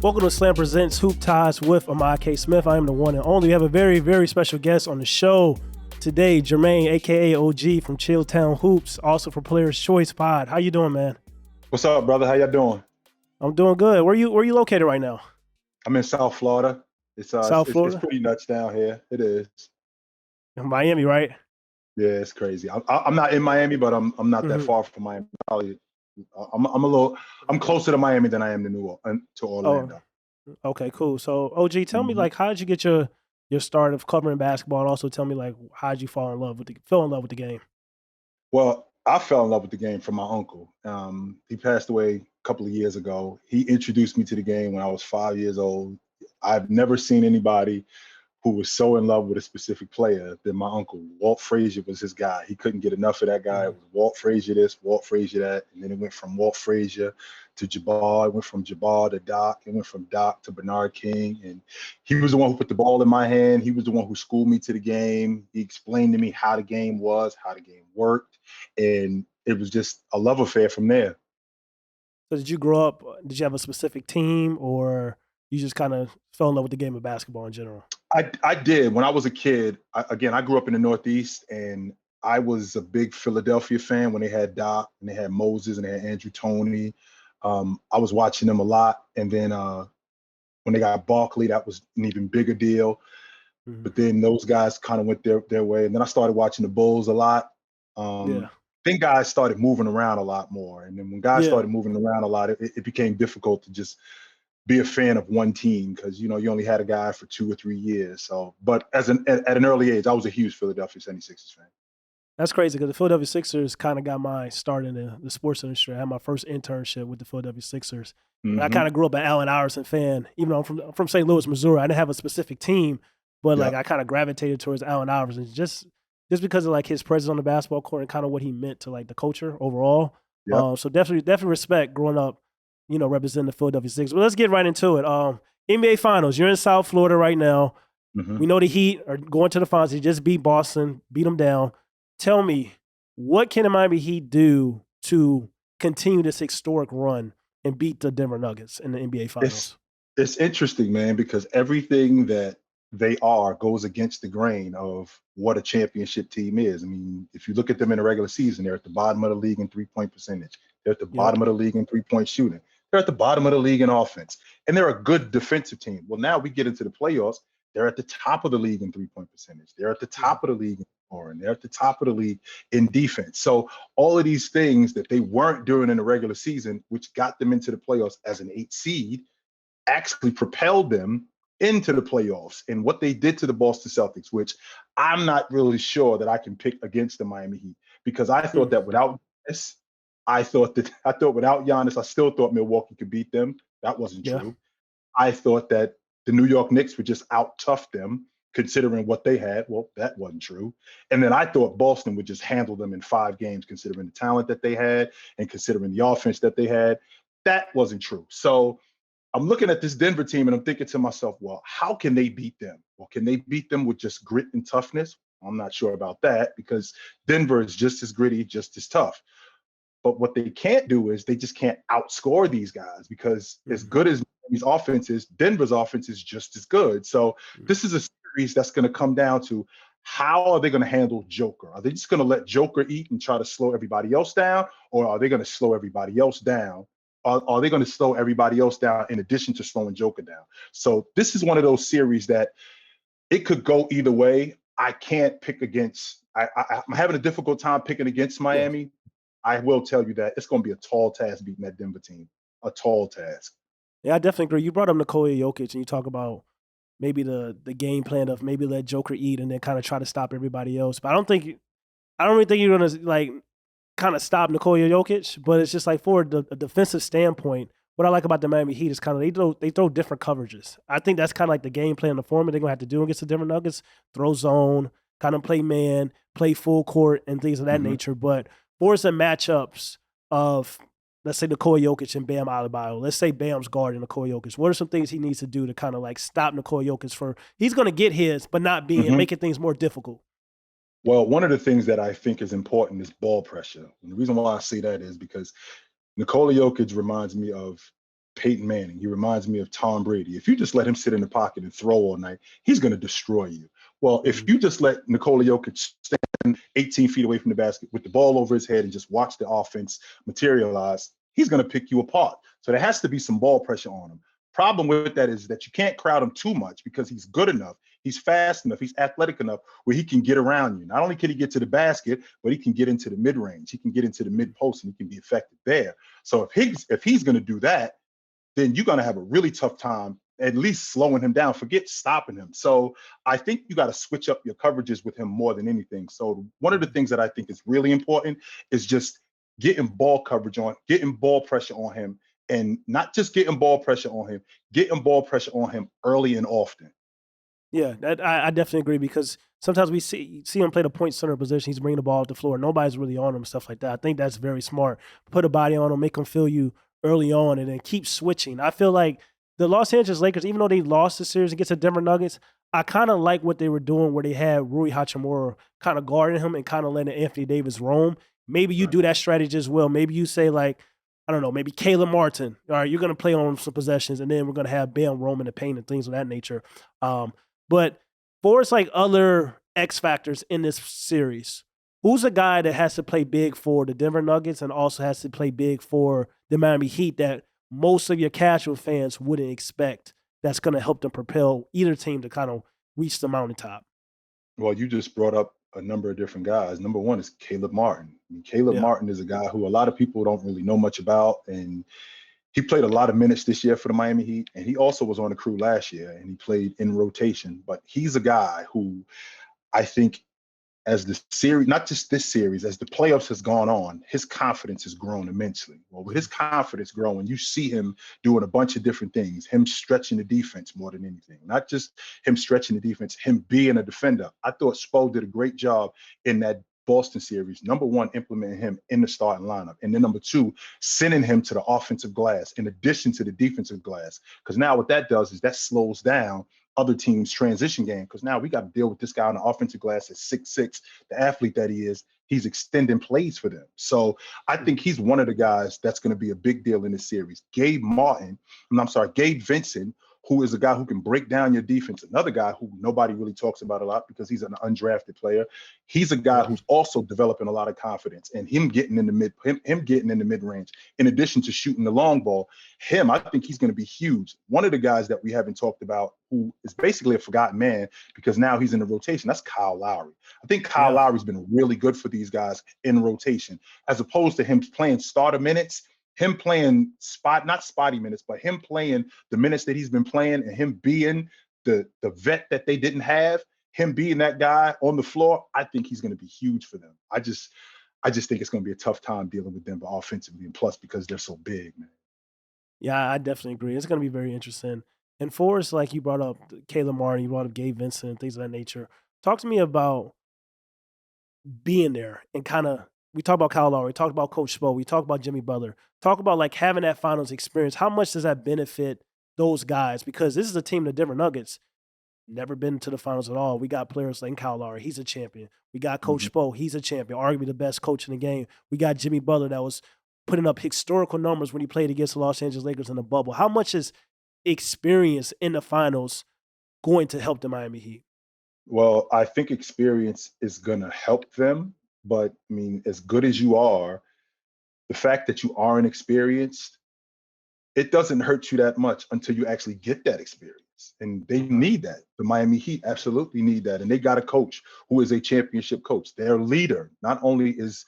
Welcome to Slam Presents Hoop Ties with Womack Smith. I am the one and only. We have a very, very special guest on the show today, Jermaine, a.k.a. OG from Chilltown Hoops, also for Players Choice Pod. How you doing, man? What's up, brother? How y'all doing? I'm doing good. Where you located right now? I'm in South Florida. South Florida? It's pretty nuts down here. It is. In Miami, right? Yeah, it's crazy. I'm not in Miami, but I'm not that far from Miami. Probably, I'm closer to Miami than I am to Orlando. Oh, okay, cool. So, OG, tell me, like, how did you get your start of covering basketball, and also tell me, like, how did you fell in love with the game? Well, I fell in love with the game from my uncle. He passed away a couple of years ago. He introduced me to the game when I was 5 years old. I've never seen anybody who was so in love with a specific player than my uncle. Walt Frazier was his guy. He couldn't get enough of that guy. It was Walt Frazier this, Walt Frazier that. And then it went from Walt Frazier to Jabbar. It went from Jabbar to Doc. It went from Doc to Bernard King. And he was the one who put the ball in my hand. He was the one who schooled me to the game. He explained to me how the game was, how the game worked. And it was just a love affair from there. So did you grow up, did you have a specific team, or you just kind of fell in love with the game of basketball in general? I did. When I was a kid, I grew up in the Northeast, and I was a big Philadelphia fan when they had Doc and they had Moses and they had Andrew Toney. I was watching them a lot. And then when they got Barkley, that was an even bigger deal. But then those guys kind of went their way. And then I started watching the Bulls a lot. Then guys started moving around a lot more. And then when guys started moving around a lot, it became difficult to just be a fan of one team because, you only had a guy for 2 or 3 years. So, but at an early age, I was a huge Philadelphia 76ers fan. That's crazy because the Philadelphia Sixers kind of got my start in the sports industry. I had my first internship with the Philadelphia Sixers. And I kind of grew up an Allen Iverson fan. Even though I'm from St. Louis, Missouri, I didn't have a specific team, but like I kind of gravitated towards Allen Iverson just because of like his presence on the basketball court and kind of what he meant to like the culture overall. So definitely respect growing up, representing the Philadelphia Sixers. But let's get right into it. NBA Finals. You're in South Florida right now. We know the Heat are going to the finals. They just beat Boston, beat them down. Tell me, what can the Miami Heat do to continue this historic run and beat the Denver Nuggets in the NBA Finals? It's interesting, man, because everything that they are goes against the grain of what a championship team is. I mean, if you look at them in the regular season, they're at the bottom of the league in three-point percentage. They're at the bottom of the league in three-point shooting. They're at the bottom of the league in offense. And they're a good defensive team. Well, now we get into the playoffs. They're at the top of the league in three-point percentage. They're at the top of the league in scoring. They're at the top of the league in defense. So all of these things that they weren't doing in the regular season, which got them into the playoffs as an 8 seed, actually propelled them into the playoffs. And what they did to the Boston Celtics, which I'm not really sure that I can pick against the Miami Heat, because I thought that without this, I thought without Giannis, I still thought Milwaukee could beat them. That wasn't true. I thought that the New York Knicks would just out-tough them, considering what they had. Well, that wasn't true. And then I thought Boston would just handle them in 5 games, considering the talent that they had and considering the offense that they had. That wasn't true. So I'm looking at this Denver team and I'm thinking to myself, well, how can they beat them? Well, can they beat them with just grit and toughness? I'm not sure about that, because Denver is just as gritty, just as tough. But what they can't do is they just can't outscore these guys, because as good as these offenses, Denver's offense is just as good. So this is a series that's going to come down to, how are they going to handle Joker? Are they just going to let Joker eat and try to slow everybody else down? Or are they going to slow everybody else down? Are they going to slow everybody else down in addition to slowing Joker down? So this is one of those series that it could go either way. I can't pick against. I'm having a difficult time picking against Miami. I will tell you that it's going to be a tall task beating that Denver team. A tall task. Yeah, I definitely agree. You brought up Nikola Jokic, and you talk about maybe the game plan of maybe let Joker eat and then kind of try to stop everybody else. But I don't really think you're gonna like kind of stop Nikola Jokic. But it's just like, for a defensive standpoint, what I like about the Miami Heat is kind of they throw different coverages. I think that's kind of like the game plan, the format they're gonna have to do against the Denver Nuggets: throw zone, kind of play man, play full court, and things of that nature. But for some matchups of, let's say, Nikola Jokic and Bam Adebayo, let's say Bam's guarding Nikola Jokic, what are some things he needs to do to kind of like stop Nikola Jokic he's going to get his, but not being making things more difficult? Well, one of the things that I think is important is ball pressure. And the reason why I say that is because Nikola Jokic reminds me of Peyton Manning. He reminds me of Tom Brady. If you just let him sit in the pocket and throw all night, he's going to destroy you. Well, if you just let Nikola Jokic stand 18 feet away from the basket with the ball over his head and just watch the offense materialize, he's going to pick you apart. So there has to be some ball pressure on him. Problem with that is that you can't crowd him too much because he's good enough, he's fast enough, he's athletic enough where he can get around you. Not only can he get to the basket, but he can get into the mid-range. He can get into the mid-post and he can be effective there. So if he's going to do that, then you're going to have a really tough time at least slowing him down. Forget stopping him. So I think you got to switch up your coverages with him more than anything. So one of the things that I think is really important is just getting ball coverage on, getting ball pressure on him, and not just getting ball pressure on him, getting ball pressure on him early and often. Yeah, I definitely agree, because sometimes we see him play the point center position. He's bringing the ball to the floor. Nobody's really on him, stuff like that. I think that's very smart. Put a body on him, make him feel you early on, and then keep switching. I feel like the Los Angeles Lakers, even though they lost the series against the Denver Nuggets, I kind of like what they were doing where they had Rui Hachimura kind of guarding him and kind of letting Anthony Davis roam. Maybe you do that strategy as well. Maybe you say, like, I don't know, maybe Caleb Martin. All right, you're going to play on some possessions, and then we're going to have Bam roaming the paint and things of that nature. But for us, like, other X factors in this series, who's a guy that has to play big for the Denver Nuggets and also has to play big for the Miami Heat that most of your casual fans wouldn't expect, that's going to help them propel either team to kind of reach the mountaintop? Well, you just brought up a number of different guys. Number one is Caleb Martin. I mean, Caleb Martin is a guy who a lot of people don't really know much about, and he played a lot of minutes this year for the Miami Heat, and he also was on the crew last year, and he played in rotation. But he's a guy who I think, as the series, not just this series, as the playoffs has gone on, his confidence has grown immensely. Well, with his confidence growing, you see him doing a bunch of different things, him stretching the defense more than anything, not just him stretching the defense, him being a defender. I thought Spo did a great job in that Boston series. Number one, implementing him in the starting lineup. And then number two, sending him to the offensive glass in addition to the defensive glass. Because now what that does is that slows down other teams' transition game, because now we got to deal with this guy on the offensive glass at 6'6", the athlete that he is. He's extending plays for them. So I think he's one of the guys that's going to be a big deal in this series. Gabe Vincent, who is a guy who can break down your defense. Another guy who nobody really talks about a lot because he's an undrafted player. He's a guy who's also developing a lot of confidence, and him getting in the mid range, in addition to shooting the long ball. I think he's going to be huge. One of the guys that we haven't talked about, who is basically a forgotten man because now he's in the rotation, that's Kyle Lowry. I think Kyle Lowry's been really good for these guys in rotation, as opposed to him playing starter minutes. Him playing not spotty minutes, but him playing the minutes that he's been playing, and him being the vet that they didn't have, him being that guy on the floor, I think he's going to be huge for them. I just think it's going to be a tough time dealing with Denver offensively, and plus because they're so big, man. Yeah, I definitely agree. It's going to be very interesting. And for us, like you brought up Caleb Martin, you brought up Gabe Vincent, and things of that nature. Talk to me about being there and kind of, we talked about Kyle Lowry, we talked about Coach Spo, we talked about Jimmy Butler. Talk about, like, having that finals experience. How much does that benefit those guys? Because this is a team, the Denver Nuggets, never been to the finals at all. We got players like Kyle Lowry, he's a champion. We got Coach Spo, he's a champion, arguably the best coach in the game. We got Jimmy Butler that was putting up historical numbers when he played against the Los Angeles Lakers in the bubble. How much is experience in the finals going to help the Miami Heat? Well, I think experience is going to help them, but I mean, as good as you are, the fact that you aren't experienced, it doesn't hurt you that much until you actually get that experience. And they need that. The Miami Heat absolutely need that. And they got a coach who is a championship coach. Their leader, not only is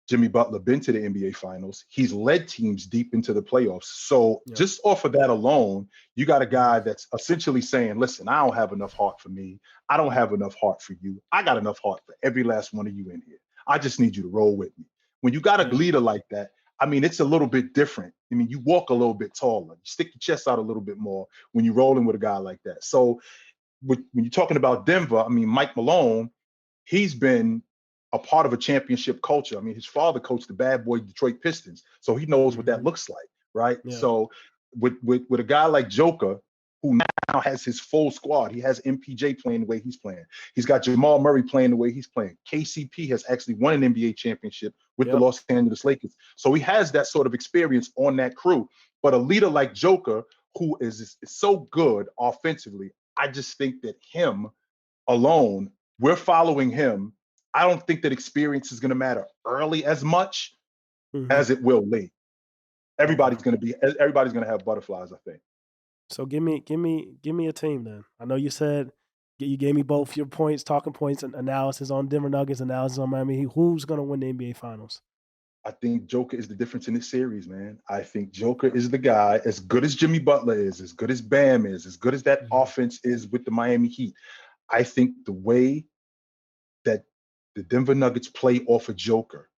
Jimmy Butler been to the NBA Finals, he's led teams deep into the playoffs. So just off of that alone, you got a guy that's essentially saying, listen, I don't have enough heart for me. I don't have enough heart for you. I got enough heart for every last one of you in here. I just need you to roll with me. When you got a leader like that, I mean, it's a little bit different. I mean, you walk a little bit taller. You stick your chest out a little bit more when you're rolling with a guy like that. So when you're talking about Denver, I mean, Mike Malone, he's been a part of a championship culture. I mean, his father coached the bad boy Detroit Pistons, so he knows what that looks like, right? So with a guy like Joker, who now has his full squad. He has MPJ playing the way he's playing. He's got Jamal Murray playing the way he's playing. KCP has actually won an NBA championship with the Los Angeles Lakers. So he has that sort of experience on that crew. But a leader like Joker, who is so good offensively, I just think that him alone, we're following him. I don't think that experience is going to matter early as much as it will late. Everybody's going to have butterflies, I think. So give me a team then. I know you said you gave me both your points, talking points, and analysis on Denver Nuggets, analysis on Miami Heat. Who's going to win the NBA Finals? I think Joker is the difference in this series, man. I think Joker is the guy, as good as Jimmy Butler is, as good as Bam is, as good as that offense is with the Miami Heat. I think the way that the Denver Nuggets play off of Joker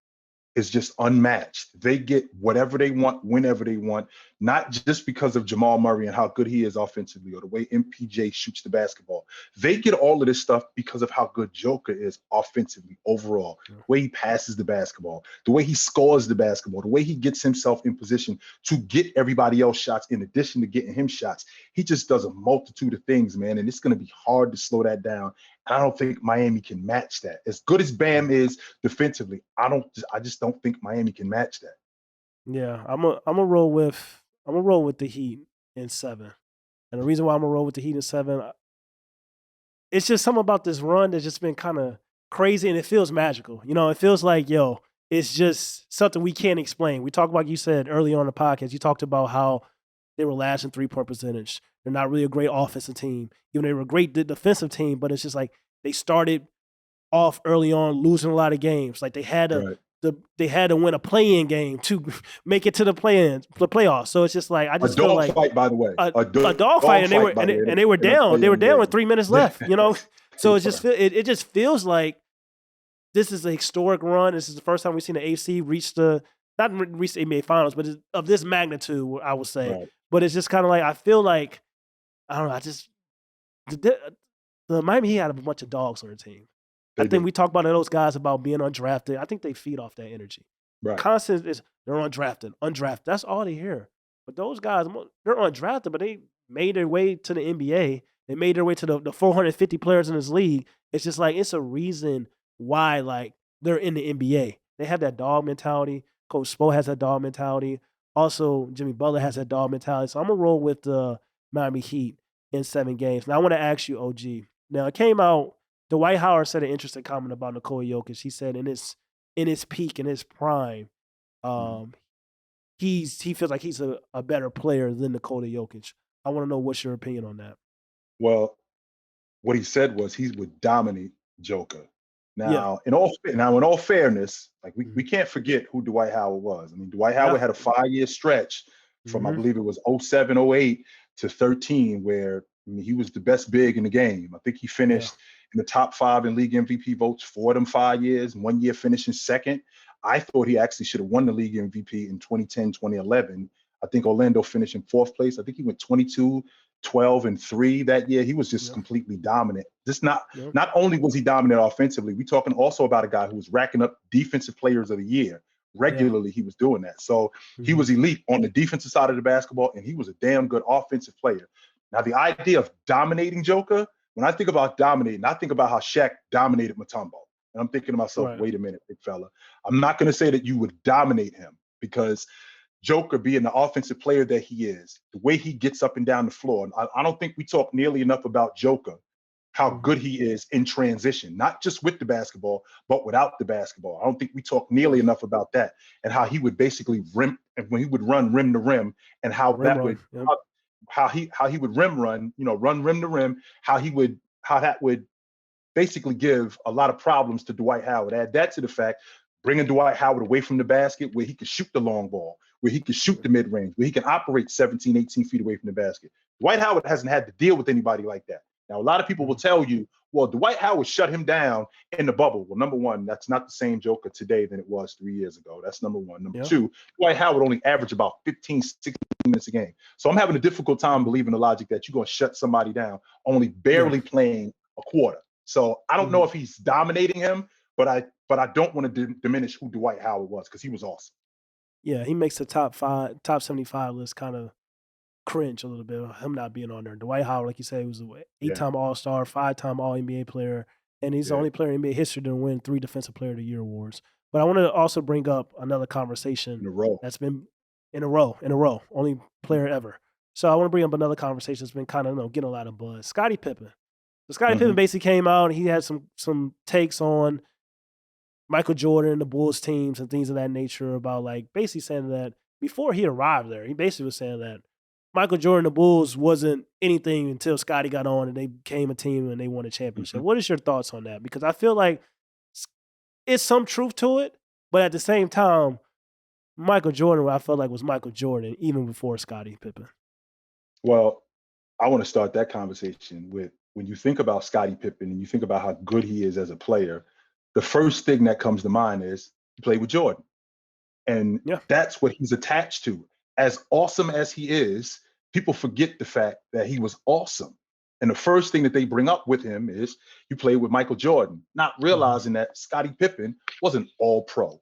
is just unmatched. They get whatever they want, whenever they want, not just because of Jamal Murray and how good he is offensively or the way MPJ shoots the basketball. They get all of this stuff because of how good Joker is offensively overall, the way he passes the basketball, the way he scores the basketball, the way he gets himself in position to get everybody else shots in addition to getting him shots. He just does a multitude of things, man, and it's going to be hard to slow that down. And I don't think Miami can match that. As good as Bam is defensively, I just don't think Miami can match that. Yeah, I'm a roll with the Heat in 7. And the reason why I'm gonna roll with the Heat in 7, it's just something about this run that's just been kind of crazy, and it feels magical. You know, it feels like, it's just something we can't explain. We talked about, you said early on in the podcast, you talked about how they were last in 3-point percentage. They're not really a great offensive team, even though they were a great defensive team, but it's just like they started off early on losing a lot of games. Like they had to win a play-in game to make it to the playoffs. So it's just like, I just feel like fight, by the way, a dog fight, and they were down. They were down with 3 minutes left. So it just feels like this is a historic run. This is the first time we've seen the AC not reach the NBA Finals, but of this magnitude, I would say. Right. But it's just kind of like, I feel like, I don't know, the Miami Heat had a bunch of dogs on their team. I think we talk about those guys about being undrafted. I think they feed off that energy. Right. Constant is they're undrafted. That's all they hear. But those guys, they're undrafted, but they made their way to the NBA. They made their way to the 450 players in this league. It's just like, it's a reason why, like, they're in the NBA. They have that dog mentality. Coach Spo has that dog mentality. Also, Jimmy Butler has that dog mentality. So I'm going to roll with the Miami Heat in 7 games. Now, I want to ask you, OG. Now, it came out, Dwight Howard said an interesting comment about Nikola Jokic. He said in his peak, in his prime, he feels like he's a better player than Nikola Jokic. I want to know what's your opinion on that. Well, what he said was he would dominate Joker. Now, in all fairness, like we can't forget who Dwight Howard was. I mean, Dwight Howard had a 5-year stretch from I believe it was 07, 08 to 13, where he was the best big in the game. I think he finished in the top 5 in league MVP votes 4 of them 5 years, 1 year finishing second. I thought he actually should have won the league MVP in 2010, 2011. I think Orlando finished in 4th place. I think he went 22, 12, and 3 that year. He was just completely dominant. Not only was he dominant offensively, we're talking also about a guy who was racking up defensive players of the year. Regularly, he was doing that. So he was elite on the defensive side of the basketball, and he was a damn good offensive player. Now, the idea of dominating Joker, when I think about dominating, I think about how Shaq dominated Mutombo. And I'm thinking to myself, wait a minute, big fella. I'm not going to say that you would dominate him, because Joker, being the offensive player that he is, the way he gets up and down the floor, I don't think we talk nearly enough about Joker, how good he is in transition, not just with the basketball, but without the basketball. I don't think we talk nearly enough about that, and how he would basically rim, and when he would run rim to rim, and how how he would rim run, run rim to rim, how that would basically give a lot of problems to Dwight Howard. Add that to the fact, bringing Dwight Howard away from the basket, where he could shoot the long ball, where he could shoot the mid-range, where he can operate 17, 18 feet away from the basket. Dwight Howard hasn't had to deal with anybody like that. Now, a lot of people will tell you, well, Dwight Howard shut him down in the bubble. Well, number one, that's not the same Joker today than it was 3 years ago. That's number one. Number two, Dwight Howard only averaged about 15, 16 minutes a game. So I'm having a difficult time believing the logic that you're going to shut somebody down only barely playing a quarter. So I don't know if he's dominating him, but I don't want to diminish who Dwight Howard was, because he was awesome. Yeah, he makes the top 75 list kind of cringe a little bit of him not being on there. Dwight Howard, like you said, he was an Yeah, 8-time All-Star, 5-time All-NBA player, and he's the yeah. only player in NBA history to win 3 Defensive Player of the Year awards. But I want to also bring up another conversation In a row. that's been in a row, only player ever. So I want to bring up another conversation that's been kind of getting a lot of buzz. Scottie Pippen. So Scottie Pippen Mhm. basically came out and he had some takes on Michael Jordan and the Bulls teams and things of that nature about like basically saying that before he arrived there, he basically was saying that Michael Jordan and the Bulls wasn't anything until Scottie got on and they became a team and they won a championship. Mhm. What is your thoughts on that? Because I feel like it's some truth to it, but at the same time, Michael Jordan, I felt like was Michael Jordan even before Scottie Pippen. Well, I want to start that conversation with when you think about Scottie Pippen and you think about how good he is as a player, the first thing that comes to mind is he played with Jordan. And Yeah. that's what he's attached to. As awesome as he is, people forget the fact that he was awesome. And the first thing that they bring up with him is you played with Michael Jordan, not Hmm. realizing that Scottie Pippen was an all pro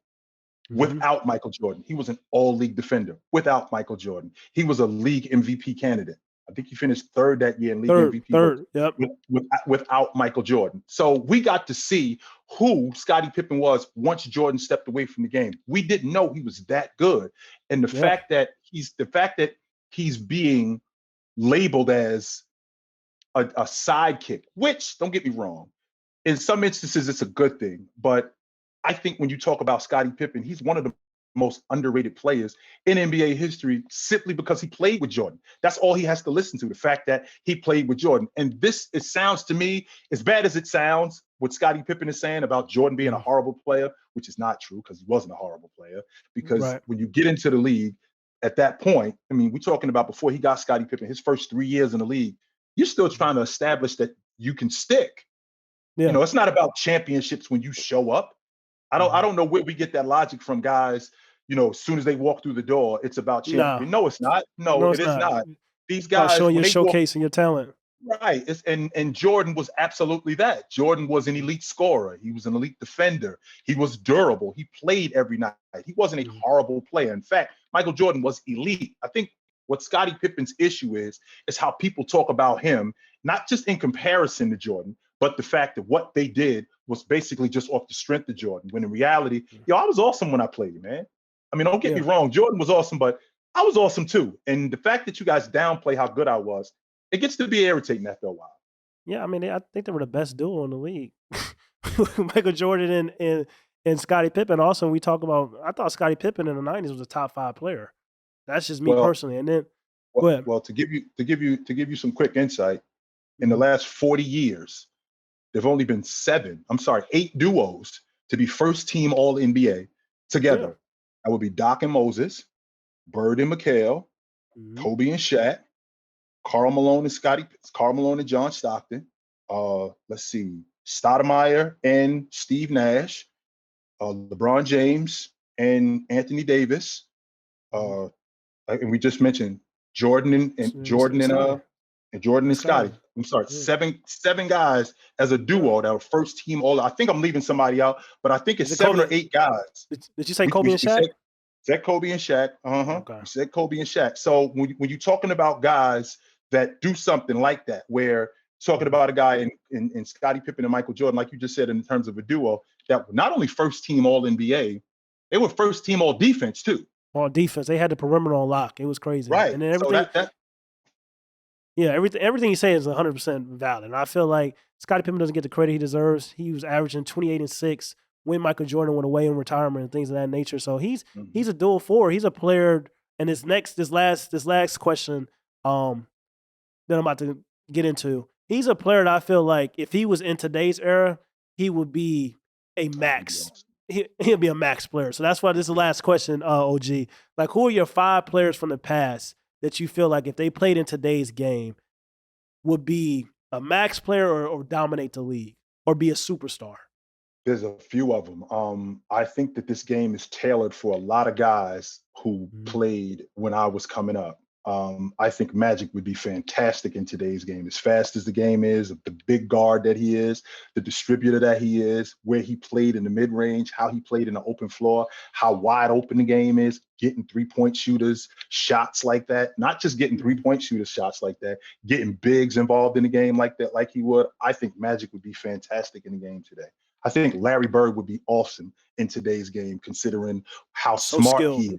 Hmm. without Michael Jordan. He was an all league defender without Michael Jordan. He was a league MVP candidate. I think he finished third that year in league Third, MVP votes third, yep. without Michael Jordan. So we got to see who Scottie Pippen was once Jordan stepped away from the game. We didn't know he was that good. And Yeah. the fact that he's being labeled as a sidekick, which don't get me wrong, in some instances it's a good thing, but I think when you talk about Scottie Pippen, he's one of the most underrated players in NBA history simply because he played with Jordan. That's all he has to listen to, the fact that he played with Jordan. And this, it sounds to me, as bad as it sounds, what Scottie Pippen is saying about Jordan being a Mhm. horrible player, which is not true because he wasn't a horrible player. Because Right. when you get into the league at that point, I mean, we're talking about before he got Scottie Pippen, his first 3 years in the league, you're still Mhm. trying to establish that you can stick. Yeah. It's not about championships when you show up. I Mhm. don't know where we get that logic from, guys. As soon as they walk through the door, it's about Nah. champion. No, it's not. No, No, it it's is not. not. These About guys, showing when your they walk showcase and your talent. right, and Jordan was absolutely that. Jordan was an elite scorer. He was an elite defender. He was durable. He played every night. He wasn't a Mhm. horrible player. In fact, Michael Jordan was elite. I think what Scottie Pippen's issue is how people talk about him, not just in comparison to Jordan, but the fact that what they did was basically just off the strength of Jordan. When in reality, Mhm. I was awesome when I played, man. I mean, don't get me Yeah. wrong, Jordan was awesome, but I was awesome too. And the fact that you guys downplay how good I was, it gets to be irritating after a while. Yeah, I mean, I think they were the best duo in the league. Michael Jordan and Scottie Pippen. Also, we talk about I thought Scottie Pippen in the '90s was a top 5 player. That's just me Well, personally. And then go well, ahead. well, to give you some quick insight, in the Mhm. last 40 years, there've only been 8 duos to be first team all NBA Yeah. together. That would be Doc and Moses, Bird and McHale, Mhm. Kobe and Shaq, Carl Malone and John Stockton. Let's see, Stoudemire and Steve Nash, LeBron James and Anthony Davis, Mhm. uh, and we just mentioned Jordan and And Scottie. Jordan And and Scottie. Scottie. I'm sorry, Yeah. seven guys as a Yeah. duo that were first team all. I think I'm leaving somebody out, but I think it's Is it 7 or 8 guys. Did you say We Kobe and Shaq? said Kobe and Shaq. Okay. We said Kobe and Shaq. So when you're talking about guys that do something like that, where talking Mhm. about a guy in Scottie Pippen and Michael Jordan, like you just said, in terms of a duo that were not only first team all NBA, they were first team all defense too. On defense, they had the perimeter on lock. It was crazy. Right. And then So everything that yeah, everything you say is 100% valid. And I feel like Scottie Pippen doesn't get the credit he deserves. He was averaging 28 and 6 when Michael Jordan went away in retirement and things of that nature. So Mhm. he's a dual forward. He's a player. And this last question that I'm about to get into, he's a player that I feel like if he was in today's era, he would be a Oh, he'd be max. awesome. He'll be a max player. So that's why this is the last question, OG. Like, who are your 5 players from the past that you feel like if they played in today's game would be a max player or dominate the league or be a superstar? There's a few of them. I think that this game is tailored for a lot of guys who Mhm. played when I was coming up. I think Magic would be fantastic in today's game. As fast as the game is, the big guard that he is, the distributor that he is, where he played in the mid-range, how he played in the open floor, how wide open the game is, getting three-point shooters, shots like that, not just getting three-point shooters shots like that, getting bigs involved in the game like that, like he would. I think Magic would be fantastic in the game today. I think Larry Bird would be awesome in today's game, considering how smart he is.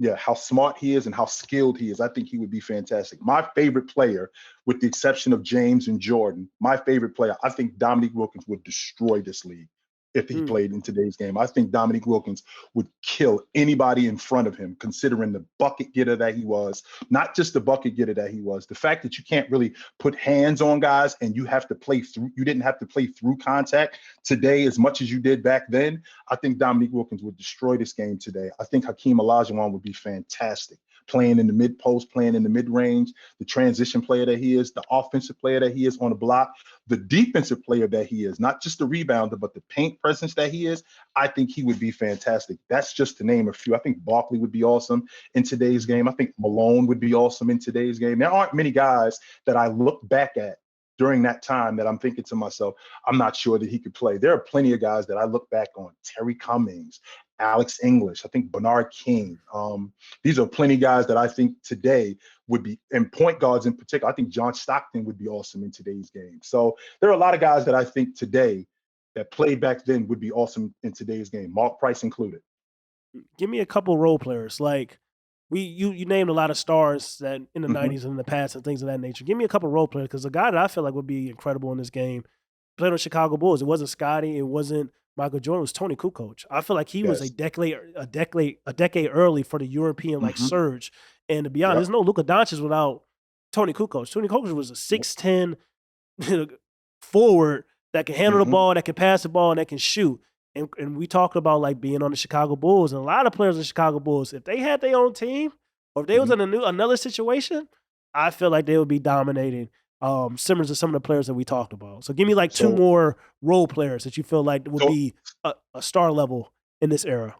Yeah, how smart he is and how skilled he is. I think he would be fantastic. My favorite player, with the exception of James and Jordan, my favorite player, I think Dominique Wilkins would destroy this league if he played in today's game. I think Dominique Wilkins would kill anybody in front of him, considering the bucket getter that he was. Not just the bucket getter that he was. The fact that you can't really put hands on guys and you have to play through, you didn't have to play through contact today as much as you did back then. I think Dominique Wilkins would destroy this game today. I think Hakeem Olajuwon would be fantastic, playing in the mid post, playing in the mid range, the transition player that he is, the offensive player that he is on the block, the defensive player that he is, not just the rebounder, but the paint presence that he is. I think he would be fantastic. That's just to name a few. I think Barkley would be awesome in today's game. I think Malone would be awesome in today's game. There aren't many guys that I look back at during that time that I'm thinking to myself, I'm not sure that he could play. There are plenty of guys that I look back on, Terry Cummings, Alex English, I think Bernard King. These are plenty of guys that I think today would be, and point guards in particular, I think John Stockton would be awesome in today's game. So there are a lot of guys that I think today that played back then would be awesome in today's game, Mark Price included. Give me a couple role players. Like you named a lot of stars that in the 90s and in the past and things of that nature. Give me a couple role players, because a guy that I feel like would be incredible in this game played on Chicago Bulls. It wasn't Scottie, it wasn't Michael Jordan, it was Tony Kukoc. I feel like he was a decade early for the European surge. And to be honest, there's no Luka Doncic without Tony Kukoc. Tony Kukoc was a 6'10" forward that can handle the ball, that can pass the ball, and that can shoot. And we talked about like being on the Chicago Bulls, and a lot of players in the Chicago Bulls, if they had their own team, or if they was in another situation, I feel like they would be dominating, similar to some of the players that we talked about. So give me like two more role players that you feel like would be a star level in this era.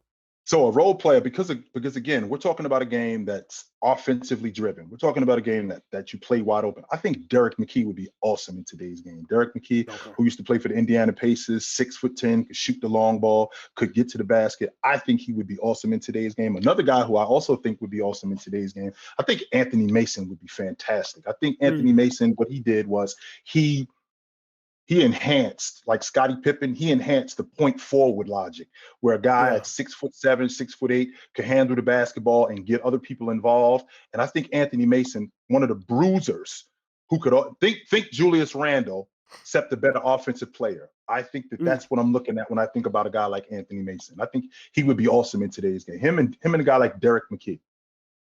So a role player, because again, we're talking about a game that's offensively driven. We're talking about a game that you play wide open. I think Derek McKee would be awesome in today's game. Derek McKee, who used to play for the Indiana Pacers, 6'10", could shoot the long ball, could get to the basket. I think he would be awesome in today's game. Another guy who I also think would be awesome in today's game, I think Anthony Mason would be fantastic. I think Anthony Mason, what he did was he enhanced, like Scottie Pippen, he enhanced the point forward logic, where a guy at 6'7", 6'8" could handle the basketball and get other people involved. And I think Anthony Mason, one of the bruisers who could think Julius Randle, except a better offensive player. I think that's what I'm looking at when I think about a guy like Anthony Mason. I think he would be awesome in today's game. Him and a guy like Derek McKee.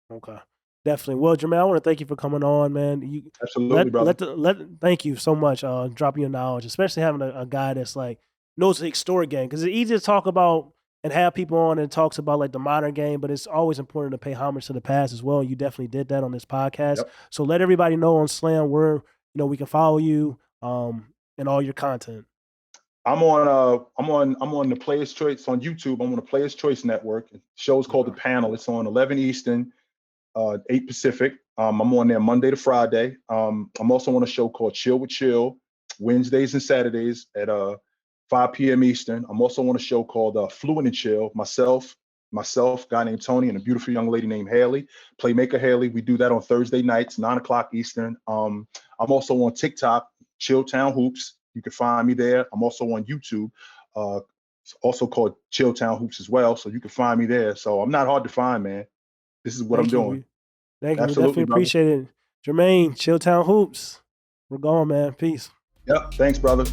Okay. Definitely. Well, Jermaine, I want to thank you for coming on, man. Absolutely, brother. Thank you so much, dropping your knowledge, especially having a guy that's like knows the historic game, because it's easy to talk about and have people on and talks about like the modern game, but it's always important to pay homage to the past as well. And you definitely did that on this podcast. Yep. So let everybody know on Slam where we can follow you and all your content. I'm on the Players Choice on YouTube. I'm on the Players Choice Network. The show's called The Panel. It's on 11 Eastern. 8 Pacific. I'm on there Monday to Friday. I'm also on a show called Chill with Chill, Wednesdays and Saturdays at 5 p.m. Eastern. I'm also on a show called Fluent and Chill. Myself, guy named Tony, and a beautiful young lady named Haley, Playmaker Haley. We do that on Thursday nights, 9 o'clock Eastern. I'm also on TikTok, Chilltown Hoops. You can find me there. I'm also on YouTube, also called Chilltown Hoops as well. So you can find me there. So I'm not hard to find, man. This is what I'm doing. Thank you. We definitely appreciate it. Jermaine, Chilltown Hoops. We're going, man. Peace. Yep. Thanks, brother.